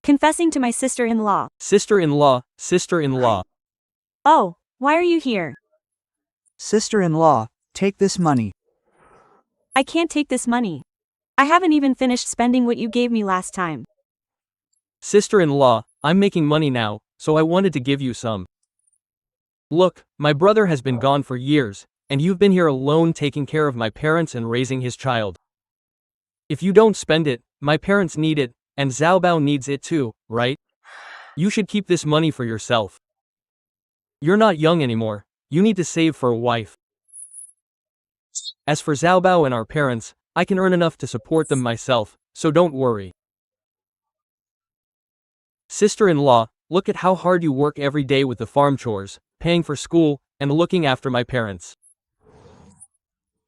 Confessing to my sister-in-law. Sister-in-law, sister-in-law. Oh, why are you here? Sister-in-law, take this money. I can't take this money. I haven't even finished spending what you gave me last time. Sister-in-law, I'm making money now, so I wanted to give you some. Look, my brother has been gone for years, and you've been here alone taking care of my parents and raising his child. If you don't spend it, my parents need it, and Xiaobao needs it too, right? You should keep this money for yourself. You're not young anymore, you need to save for a wife. As for Xiaobao and our parents, I can earn enough to support them myself, so don't worry. Sister-in-law, look at how hard you work every day with the farm chores, paying for school, and looking after my parents.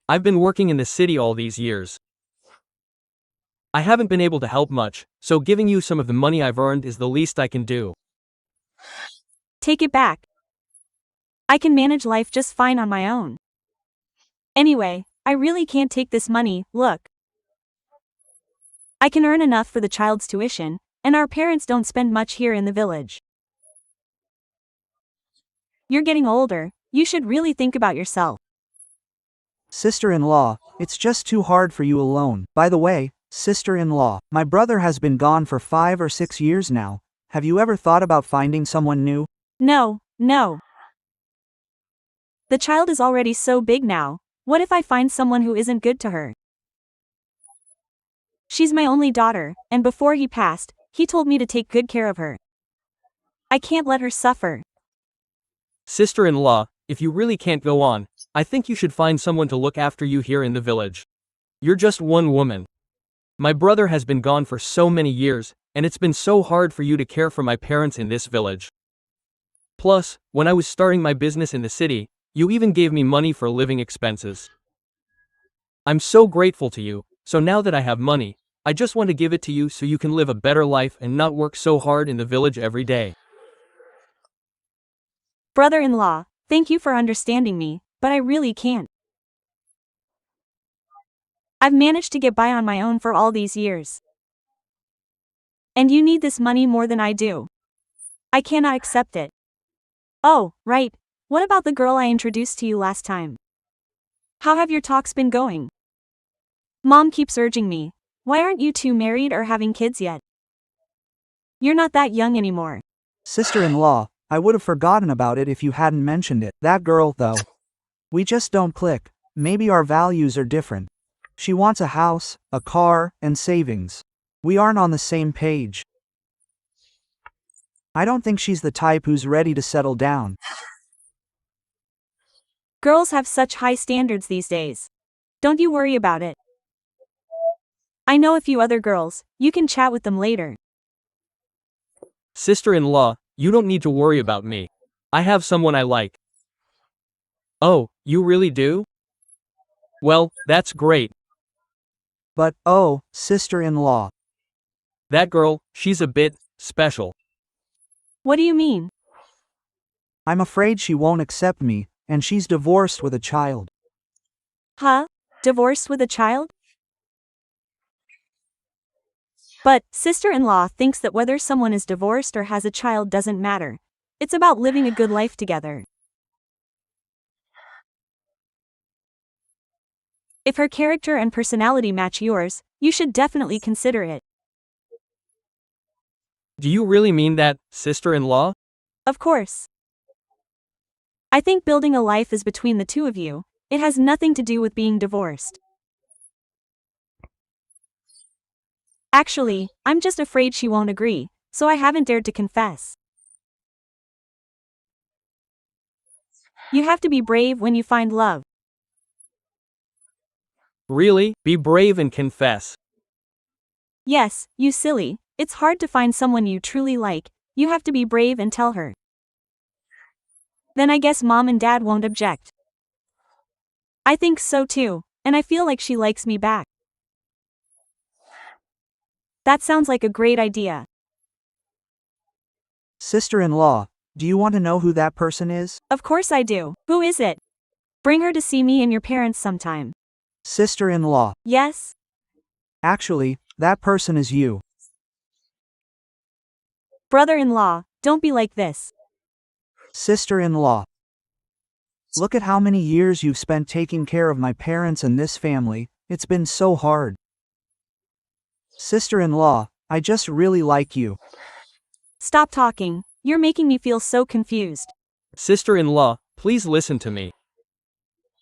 I've been working in the city all these years. I haven't been able to help much, so giving you some of the money I've earned is the least I can do. Take it back. I can manage life just fine on my own. Anyway, I really can't take this money, look. I can earn enough for the child's tuition, and our parents don't spend much here in the village. You're getting older, you should really think about yourself. Sister-in-law, it's just too hard for you alone. By the way, sister-in-law, my brother has been gone for 5 or 6 years now. Have you ever thought about finding someone new? No. The child is already so big now. What if I find someone who isn't good to her? She's my only daughter, and before he passed, he told me to take good care of her. I can't let her suffer. Sister-in-law, if you really can't go on, I think you should find someone to look after you here in the village. You're just one woman. My brother has been gone for so many years, and it's been so hard for you to care for my parents in this village. Plus, when I was starting my business in the city, you even gave me money for living expenses. I'm so grateful to you, so now that I have money, I just want to give it to you so you can live a better life and not work so hard in the village every day. Brother-in-law, thank you for understanding me, but I really can't. I've managed to get by on my own for all these years. And you need this money more than I do. I cannot accept it. Oh, right. What about the girl I introduced to you last time? How have your talks been going? Mom keeps urging me. Why aren't you two married or having kids yet? You're not that young anymore. Sister-in-law, I would have forgotten about it if you hadn't mentioned it. That girl, though. We just don't click. Maybe our values are different. She wants a house, a car, and savings. We aren't on the same page. I don't think she's the type who's ready to settle down. Girls have such high standards these days. Don't you worry about it. I know a few other girls, you can chat with them later. Sister-in-law, you don't need to worry about me. I have someone I like. Oh, you really do? Well, that's great. But, oh, sister-in-law. That girl, she's a bit special. What do you mean? I'm afraid she won't accept me, and she's divorced with a child. Huh? Divorced with a child? But, sister-in-law thinks that whether someone is divorced or has a child doesn't matter. It's about living a good life together. If her character and personality match yours, you should definitely consider it. Do you really mean that, sister-in-law? Of course. I think building a life is between the two of you. It has nothing to do with being divorced. Actually, I'm just afraid she won't agree, so I haven't dared to confess. You have to be brave when you find love. Really? Be brave and confess. Yes, you silly. It's hard to find someone you truly like. You have to be brave and tell her. Then I guess Mom and Dad won't object. I think so too, and I feel like she likes me back. That sounds like a great idea. Sister-in-law, do you want to know who that person is? Of course I do. Who is it? Bring her to see me and your parents sometime. Sister-in-law. Yes? Actually, that person is you. Brother-in-law, don't be like this. Sister-in-law. Look at how many years you've spent taking care of my parents and this family, it's been so hard. Sister-in-law, I just really like you. Stop talking, you're making me feel so confused. Sister-in-law, please listen to me.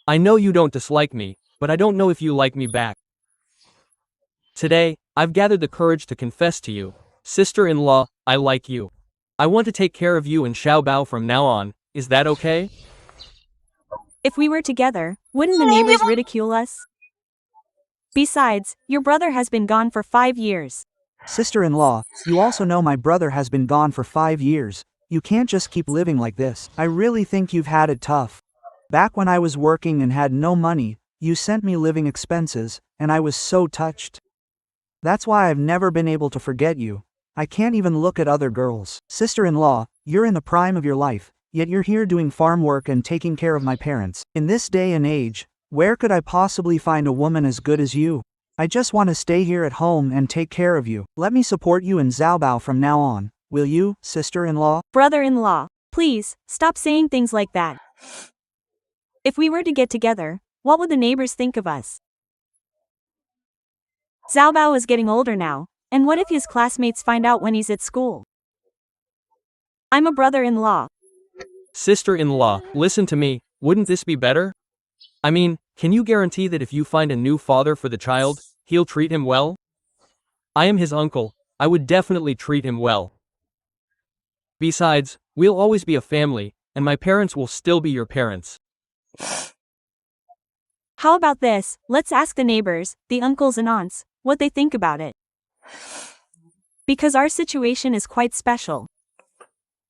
I know you don't dislike me, but I don't know if you like me back. Today, I've gathered the courage to confess to you. Sister-in-law, I like you. I want to take care of you and Xiaobao from now on, is that okay? If we were together, wouldn't the neighbors ridicule us? Besides, your brother has been gone for 5 years. Sister-in-law, you also know my brother has been gone for 5 years. You can't just keep living like this. I really think you've had it tough. Back when I was working and had no money, you sent me living expenses, and I was so touched. That's why I've never been able to forget you. I can't even look at other girls. Sister-in-law, you're in the prime of your life, yet you're here doing farm work and taking care of my parents. In this day and age, where could I possibly find a woman as good as you? I just want to stay here at home and take care of you. Let me support you and Xiaobao from now on. Will you, sister-in-law? Brother-in-law, please, stop saying things like that. If we were to get together, what would the neighbors think of us? Xiaobao is getting older now, and what if his classmates find out when he's at school? I'm a brother-in-law. Sister-in-law, listen to me, wouldn't this be better? I mean, can you guarantee that if you find a new father for the child, he'll treat him well? I am his uncle, I would definitely treat him well. Besides, we'll always be a family, and my parents will still be your parents. How about this, let's ask the neighbors, the uncles and aunts, what they think about it. Because our situation is quite special.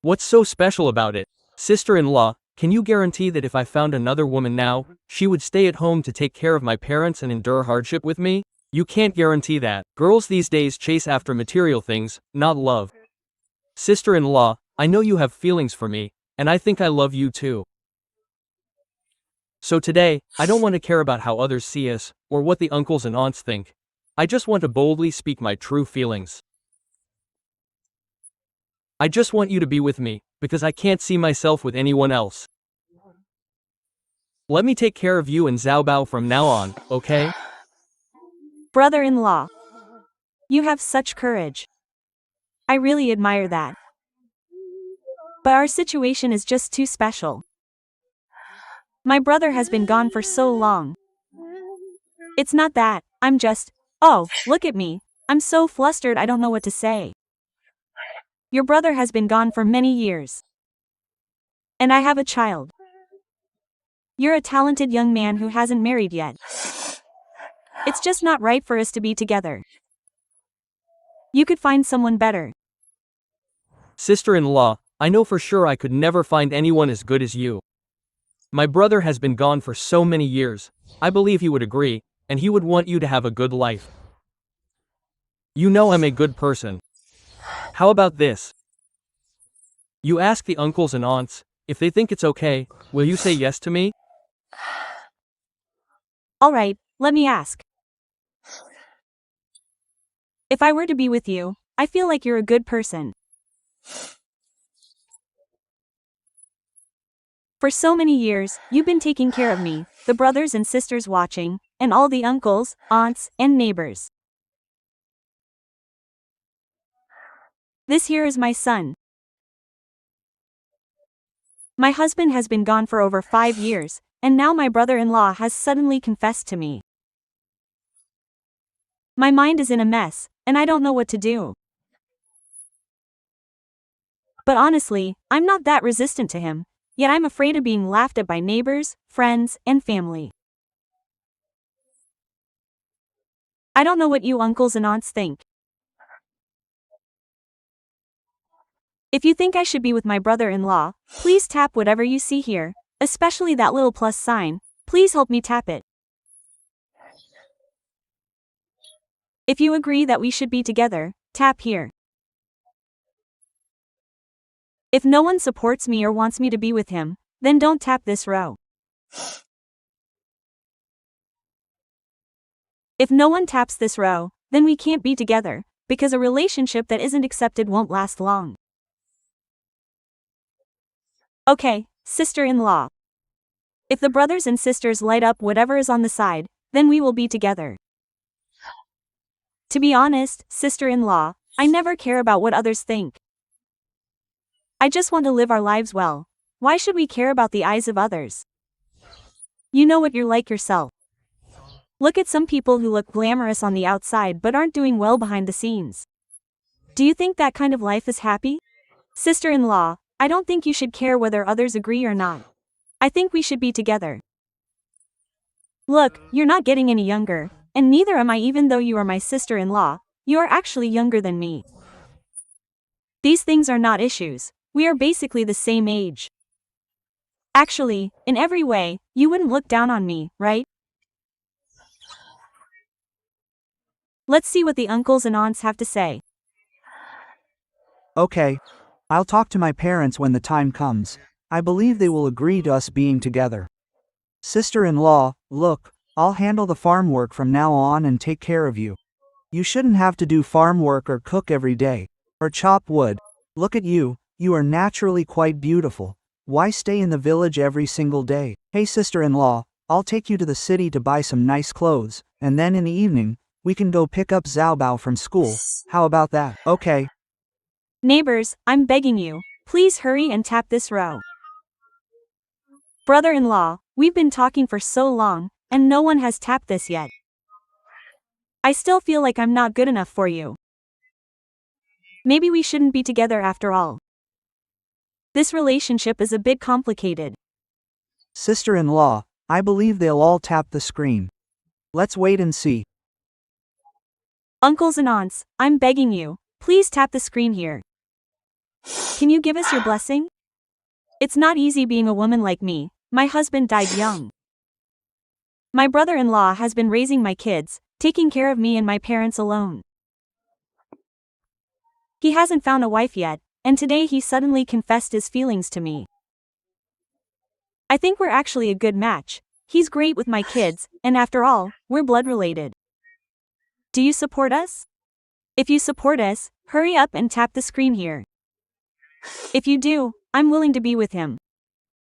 What's so special about it? Sister-in-law, can you guarantee that if I found another woman now, she would stay at home to take care of my parents and endure hardship with me? You can't guarantee that. Girls these days chase after material things, not love. Sister-in-law, I know you have feelings for me, and I think I love you too. So today, I don't want to care about how others see us, or what the uncles and aunts think. I just want to boldly speak my true feelings. I just want you to be with me, because I can't see myself with anyone else. Let me take care of you and Xiaobao from now on, okay? Brother-in-law, you have such courage. I really admire that. But our situation is just too special. My brother has been gone for so long. It's not that, I'm just, oh, look at me, I'm so flustered I don't know what to say. Your brother has been gone for many years. And I have a child. You're a talented young man who hasn't married yet. It's just not right for us to be together. You could find someone better. Sister-in-law, I know for sure I could never find anyone as good as you. My brother has been gone for so many years, I believe he would agree, and he would want you to have a good life. You know I'm a good person. How about this? You ask the uncles and aunts, if they think it's okay, will you say yes to me? Alright, let me ask. If I were to be with you, I feel like you're a good person. For so many years, you've been taking care of me, the brothers and sisters watching, and all the uncles, aunts, and neighbors. This here is my son. My husband has been gone for over 5 years, and now my brother-in-law has suddenly confessed to me. My mind is in a mess, and I don't know what to do. But honestly, I'm not that resistant to him, yet I'm afraid of being laughed at by neighbors, friends, and family. I don't know what you uncles and aunts think. If you think I should be with my brother-in-law, please tap whatever you see here, especially that little plus sign, please help me tap it. If you agree that we should be together, tap here. If no one supports me or wants me to be with him, then don't tap this row. If no one taps this row, then we can't be together, because a relationship that isn't accepted won't last long. Okay, sister-in-law. If the brothers and sisters light up whatever is on the side, then we will be together. To be honest, sister-in-law, I never care about what others think. I just want to live our lives well. Why should we care about the eyes of others? You know what you're like yourself. Look at some people who look glamorous on the outside but aren't doing well behind the scenes. Do you think that kind of life is happy? Sister-in-law, I don't think you should care whether others agree or not. I think we should be together. Look, you're not getting any younger, and neither am I even though you are my sister-in-law, you are actually younger than me. These things are not issues, we are basically the same age. Actually, in every way, you wouldn't look down on me, right? Let's see what the uncles and aunts have to say. Okay. I'll talk to my parents when the time comes. I believe they will agree to us being together. Sister-in-law, look, I'll handle the farm work from now on and take care of you. You shouldn't have to do farm work or cook every day, or chop wood. Look at you, you are naturally quite beautiful. Why stay in the village every single day? Hey sister-in-law, I'll take you to the city to buy some nice clothes, and then in the evening, we can go pick up Xiaobao from school. How about that? Okay. Neighbors, I'm begging you, please hurry and tap this row. Brother-in-law, we've been talking for so long, and no one has tapped this yet. I still feel like I'm not good enough for you. Maybe we shouldn't be together after all. This relationship is a bit complicated. Sister-in-law, I believe they'll all tap the screen. Let's wait and see. Uncles and aunts, I'm begging you, please tap the screen here. Can you give us your blessing? It's not easy being a woman like me. My husband died young. My brother-in-law has been raising my kids, taking care of me and my parents alone. He hasn't found a wife yet, and today he suddenly confessed his feelings to me. I think we're actually a good match. He's great with my kids, and after all, we're blood related. Do you support us? If you support us, hurry up and tap the screen here. If you do, I'm willing to be with him.